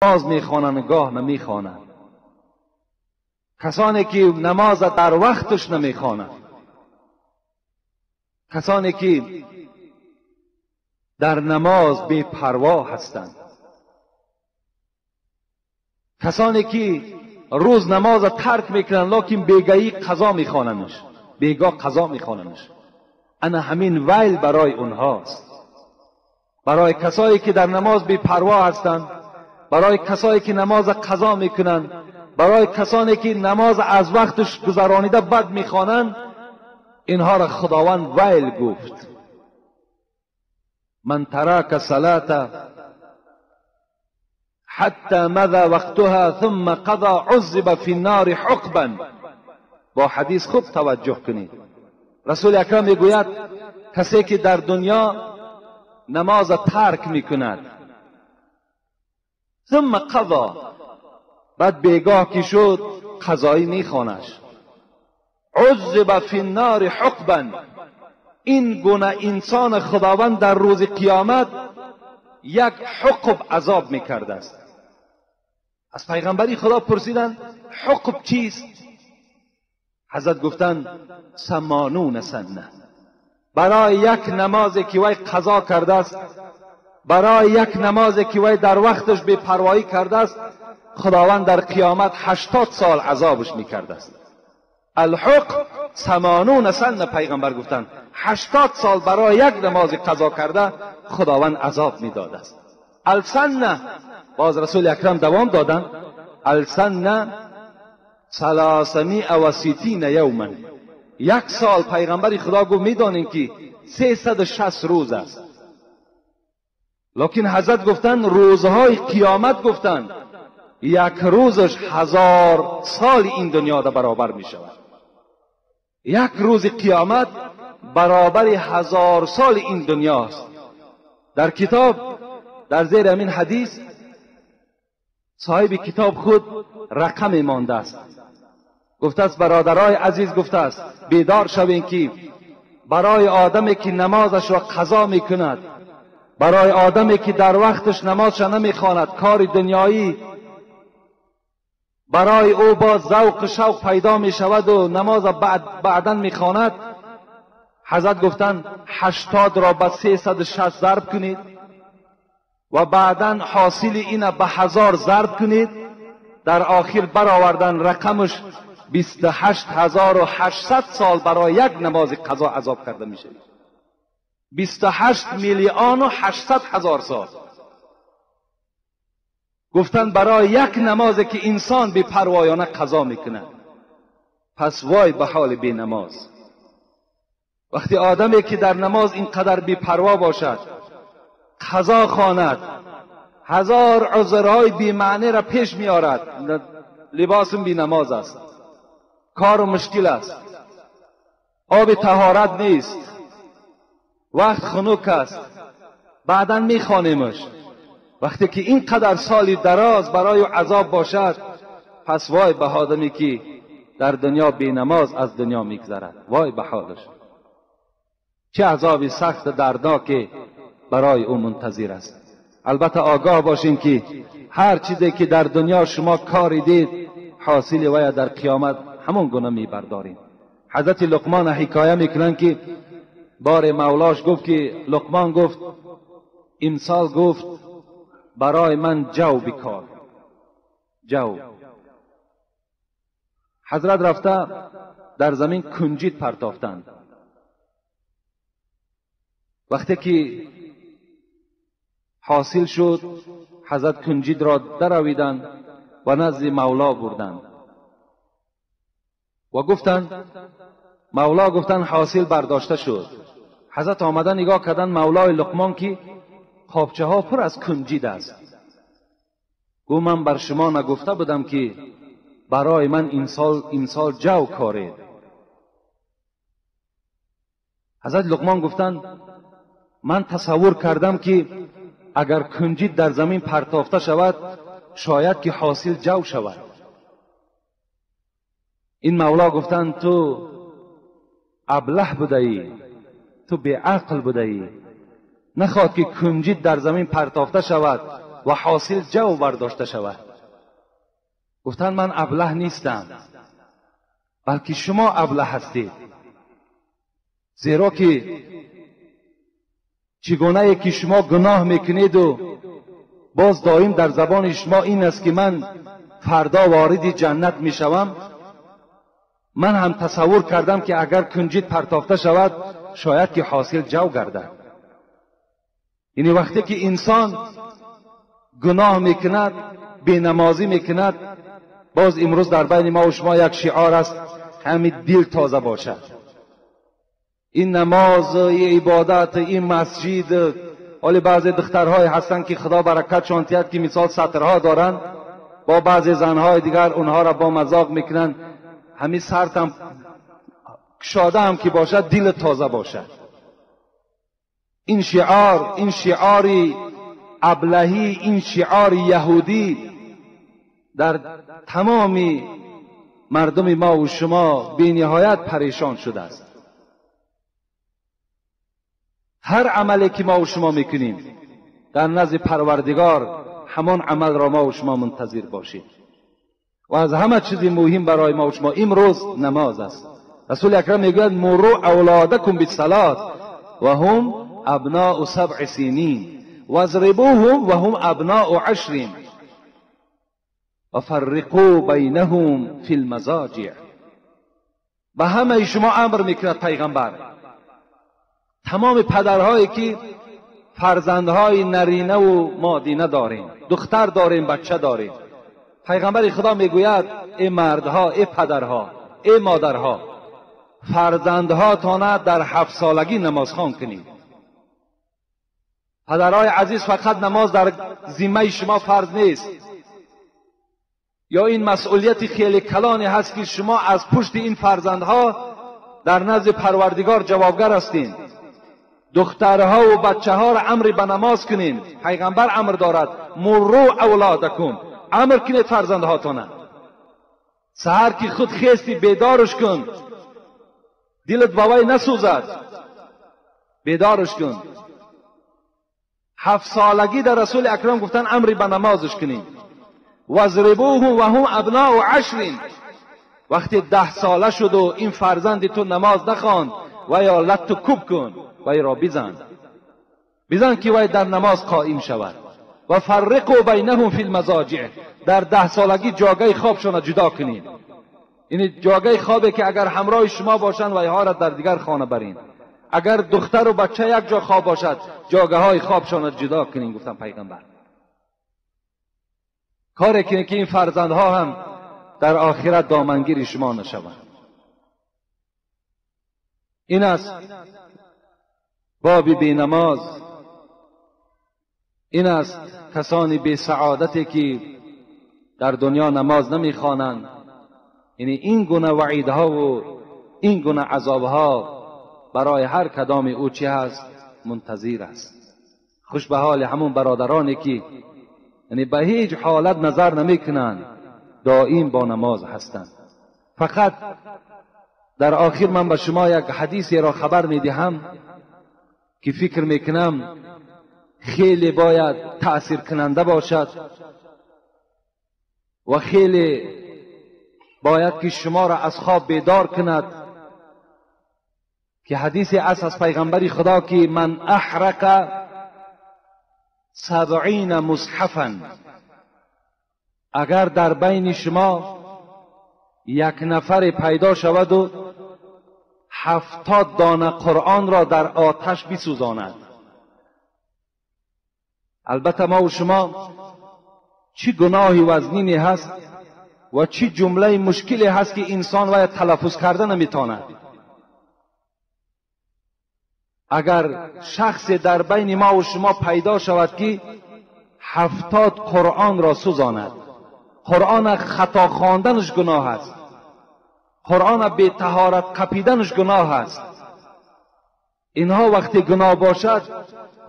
نماز میخوانند گاه نمیخوانند، کسانی که نماز در وقتش نمیخوانند، کسانی که در نماز بی پروا هستند، کسانی که روز نماز ترک میکنند لکن بیگاهی قضا میخوانندش، بیگاه قضا میخوانندش. انا همین ویل برای اونهاست، برای کسایی که در نماز بی پروا هستند، برای کسایی که نماز قضا میکنند، برای کسانی که نماز از وقتش گذرانیده بد میخوانند. اینها را خداوند ویل گفت. من ترک صلاة حتی مضى وقتها ثم قضى عذب في النار حقبا. با حدیث خوب توجه کنید. رسول اکرم میگوید کسی که در دنیا نماز ترک میکند ثم قضا، بعد بیگاه که شد قضایی میخوانش، عذب فی النار حقبا، این گونه انسان خداوند در روز قیامت یک حقب عذاب میکرده است. از پیغمبری خدا پرسیدند حقب چیست؟ حضرت گفتند 80 سنه. برای یک نمازی که وی قضا کرده است، برای یک نمازی که وی در وقتش بی پروایی کرده است، خداوند در قیامت 80 سال عذابش میکرده است. الحق 80 سنه. پیغمبر گفتند 80 سال برای یک نماز قضا کرده خداوند عذاب میداده است. السنه، باز رسول اکرم دوام دادند، السنه 360 یوما. یک سال پیغمبر خدا گفت میدانیم که 360 روز است، لکن حضرت گفتند روزهای قیامت گفتند یک روزش 1000 سال این دنیا را برابر می شود. یک روز قیامت برابر 1000 سال این دنیاست. در کتاب در زیر همین حدیث صاحب کتاب خود رقم مانده است. گفته است برادرای عزیز، گفته است بیدار شوین که برای آدمی که نمازش را قضا می کند، برای آدمی که در وقتش نمازش نمیخواند، کار دنیایی برای او با ذوق شوق پیدا می شود و نماز بعداً میخواند، حضرت گفتند 80 را به 360 ضرب کنید و بعداً حاصل این به 1000 ضرب کنید، در آخر برآوردن رقمش 28800 سال برای یک نماز قضا عذاب کرده میشه. 28,800,000 سال. گفتن برای یک نمازی که انسان بی پروایانه قضا میکنه. پس وای به حال بی نماز. وقتی آدمی که در نماز اینقدر بی پروا باشد، قضا خواند، 1000 عذرهای بی معنی را پیش میارد، لباسم بی نماز است، کار مشکل است، آب طهارت نیست، وقت خنک است، بعدا میخوانیمش. وقتی که اینقدر سالی دراز برای عذاب باشد، پس وای به آدمی که در دنیا بی نماز از دنیا میگذرد، وای به حالش. چه عذابی سخت دردناک برای او منتظر است. البته آگاه باشیم که هر چیزی که در دنیا شما کاری دید، حاصل وی در قیامت همون گونه میبرداریم. حضرت لقمان حکایه میکنن که بار مولاش گفت که لقمان گفت امسال گفت برای من جو بکار، جو. حضرت رفته در زمین کنجید پرتافتند. وقتی که حاصل شد، حضرت کنجید را درآویدند و نزد مولا بردند و گفتند، مولا گفتند حاصل برداشته شد. حضرت آمدن نگاه کردن مولای لقمان که خوابچه ها پر از کنجید است. گو من بر شما نگفته بودم که برای من این سال جو کارید؟ حضرت لقمان گفتند من تصور کردم که اگر کنجید در زمین پرتافته شود شاید که حاصل جو شود. این مولا گفتند تو ابله بودایی، تو بی عقل بودایی، نخواد که کنجید در زمین پرتافته شود و حاصل جو برداشته شود. گفتند من ابله نیستم، بلکه شما ابله هستید، زیرا که چگونه که شما گناه میکنید و باز دائم در زبان شما این است که من فردا وارد جنت میشوم، من هم تصور کردم که اگر کنجید پرتافته شود شاید که حاصل جو گردد. یعنی وقتی که انسان گناه میکند، بینمازی میکند، باز امروز در بین ما و شما یک شعار است، همین دل تازه باشد. این نماز، این عبادت، این مسجد، ولی بعضی دخترهای هستند که خدا برکتشان دهد که مثال سطرها دارند، با بعضی زنهای دیگر اونها را با مذاق میکنند، همین سرت هم کشاده هم که باشد دل تازه باشد. این شعاری ابلهی، این شعار یهودی در تمام مردم ما و شما بی نهایت پریشان شده است. هر عملی که ما و شما میکنیم در نزد پروردگار همان عمل را ما و شما منتظر باشید. و از همه چیز مهم برای ما و شما امروز نماز است. رسول اکرم میگوید مروا اولادکم بالصلاة و هم ابناء 7 سنین واضربوهم و هم ابناء 10 و فرقوا بینهم فی المضاجع. به همه شما امر میکند پیغمبر، تمام پدرهایی که فرزندهای نرینه و مادینه داریم، دختر داریم، بچه داریم، پیغمبر خدا میگوید ای مردها، ای پدرها، ای مادرها، فرزندهاتان در 7 سالگی نماز خوان کنید. پدرهای عزیز، فقط نماز در ذمه شما فرض نیست، یا این مسئولیت خیلی کلانی هست که شما از پشت این فرزندها در نزد پروردگار جوابگر هستین. دخترها و بچه ها را امر به نماز کنین. پیغمبر امر دارد مروا اولادکم، امر کنید فرزندهاتون. سحر که خود خیستی بیدارش کن، دلت بوای نسوزد، بیدارش کن. 7 سالگی در رسول اکرم گفتن امر به نمازش کنین. واضربوهم و هم ابناء 10. وقتی 10 ساله شد و این فرزند تو نماز نخواند و یا لتو کوب کن و ای را بزن که وی در نماز قائم شود. و فرقوا بینهم فی المضاجع، در 10 سالگی جاگه خوابشان جدا کنید. این جاگه خوابه که اگر همراه شما باشند و اینها را در دیگر خانه برین. اگر دختر و بچه یک جا خواب باشد جاگه های خوابشان جدا کنید. گفتم پیغمبر کاری کنید که این فرزندها هم در آخرت دامنگیر شما نشوند. این است باب بی نماز، این است کسانی بی سعادتی که در دنیا نماز نمیخوانند. یعنی این گونه وعیدها و این گونه عذابها برای هر کدام او چی هست؟ منتظر است. خوش به حال همون برادرانی که یعنی به هیچ حالت نظر نمیکنند، دائم با نماز هستند. فقط در آخر من به شما یک حدیثی را خبر میدهم که فکر میکنم خیلی باید تأثیر کننده باشد و خیلی باید که شما را از خواب بیدار کند، که حدیث است از پیغمبر خدا که من احرق 70 مصحفا، اگر در بین شما یک نفر پیدا شود و 70 دانه قرآن را در آتش بسوزاند. البته ما و شما چی گناهی وزنینی هست و چی جمله مشکلی هست که انسان باید تلفظ کرده نمیتواند. اگر شخص در بین ما و شما پیدا شود که 70 قرآن را سوزاند، قرآن خطا خواندنش گناه است، قرآن بی طهارت قپیدنش گناه است، اینها وقتی گناه باشد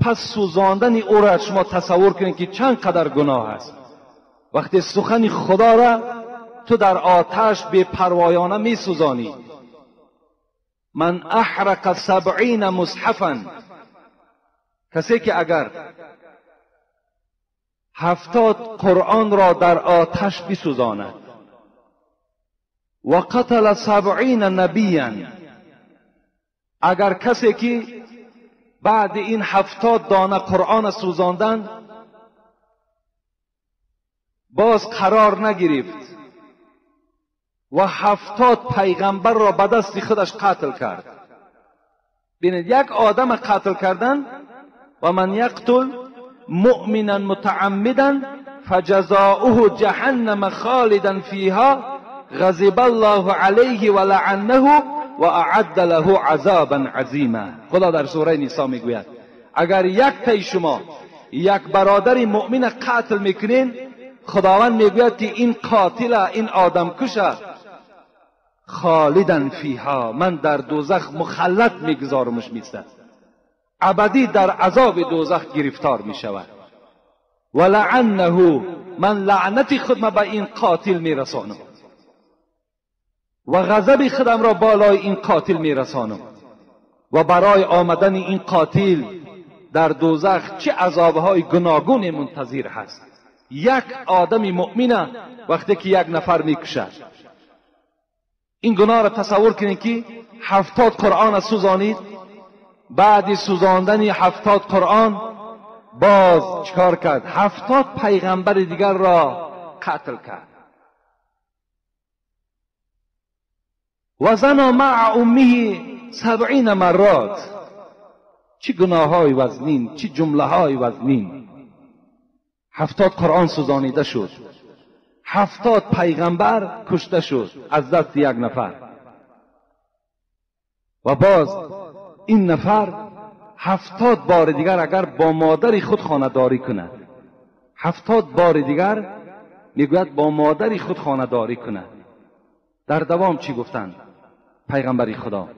پس سوزاندن او را شما تصور کنید که چند قدر گناه است. وقتی سخن خدا را تو در آتش بی پروایانه می سوزانی. من احرق 70 مصحفا، کسی که اگر 70 قرآن را در آتش بسوزاند. و قتل 70 نبیا، اگر کسی که بعد این 70 دانه قرآن سوزاندن باز قرار نگرفت و 70 پیغمبر را به دست خودش قتل کرد. ببینید، یک آدم قتل کردن، و من یقتل مؤمنا متعمدا فجزاؤه جهنم خالدا فیها غضب الله علیه ولعنه و اعد له عذابا عظیما. خدا در سوره نساء میگوید اگر یک تای شما یک برادر مؤمن قتل میکنین، خداوند میگوید که این قاتل، این آدم کشه، خالدا فیها، من در دوزخ مخلد میگذارمش، میستد ابدی در عذاب دوزخ گرفتار میشود. و لعنه، من لعنت خودم به این قاتل میرسانم و غضب خودم را بالای این قاتل میرسانم و برای آمدن این قاتل در دوزخ چه عذابهای گوناگون منتظر هست. یک آدم مؤمن وقتی که یک نفر میکشد، این گناه را تصور کنید که 70 قرآن سوزانید، بعد سوزاندن 70 قرآن باز چکار کرد؟ 70 پیغمبر دیگر را قتل کرد. و زنا مع امه 70 مرات. چه گناه های وزنین، چه جمله های وزنین. 70 قرآن سوزانیده شد، 70 پیغمبر کشته شد از دست یک نفر. و باز این نفر 70 بار دیگر اگر با مادر خود خانه‌داری کند، 70 بار دیگر میگوید با مادر خود خانه‌داری کند. در دوام چی گفتند پیغمبر خدا؟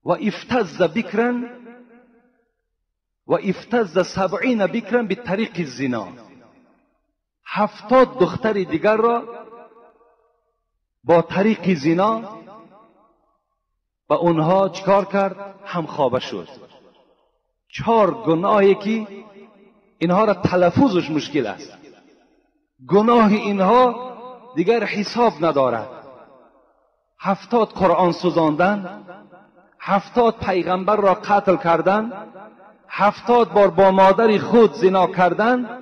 و افتز بکرا و افتز 70 بکرا به طریق الزنا. 70 دختر دیگر را با طریق زنا و اونها چکار کرد؟ همخوابه شد. 4 گناهی که اینها را تلفظش مشکل است. گناه اینها دیگر حساب ندارد. 70 قرآن سوزاندن، 70 پیغمبر را قتل کردن، 70 بار با مادر خود زنا کردن،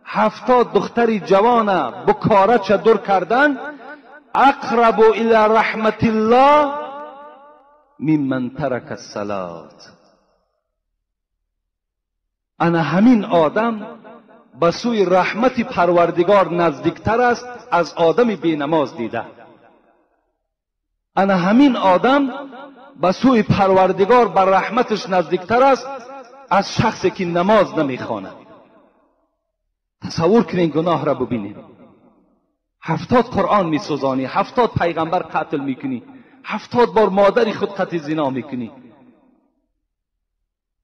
70 دختر جوان بکاره چادر کردن. اقرب الى رحمت الله ممن ترک الصلاة. انا همین آدم به سوی رحمت پروردگار نزدیکتر است از آدم بی نماز دیده. انا همین آدم به سوی پروردگار بر رحمتش نزدیکتر است از شخصی که نماز نمیخواند. تصور کنین گناه را ببینید. 70 قرآن میسوزانی، 70 پیغمبر قتل میکنی، 70 بار مادر خود قتل زنا میکنی،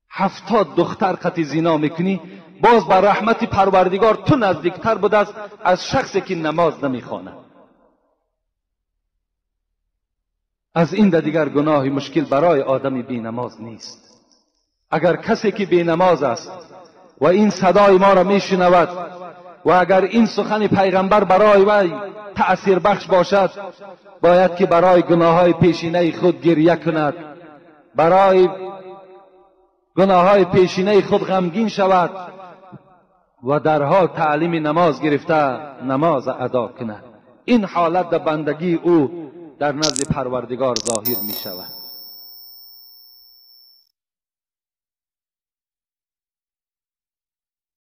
70 دختر قتل زنا میکنی، باز بر رحمت پروردگار تو نزدیکتر بود از شخصی که نماز نمیخواند. از این دیگر گناه مشکل برای آدم بی نماز نیست. اگر کسی که بی نماز است و این صدای ما را میشنود و اگر این سخن پیغمبر برای وی تأثیر بخش باشد، باید که برای گناههای پیشینه خود گریه کند، برای گناههای پیشینه خود غمگین شود و در حال تعلیم نماز گرفته نماز ادا کند. این حالت در بندگی او در نزد پروردگار ظاهر می شود.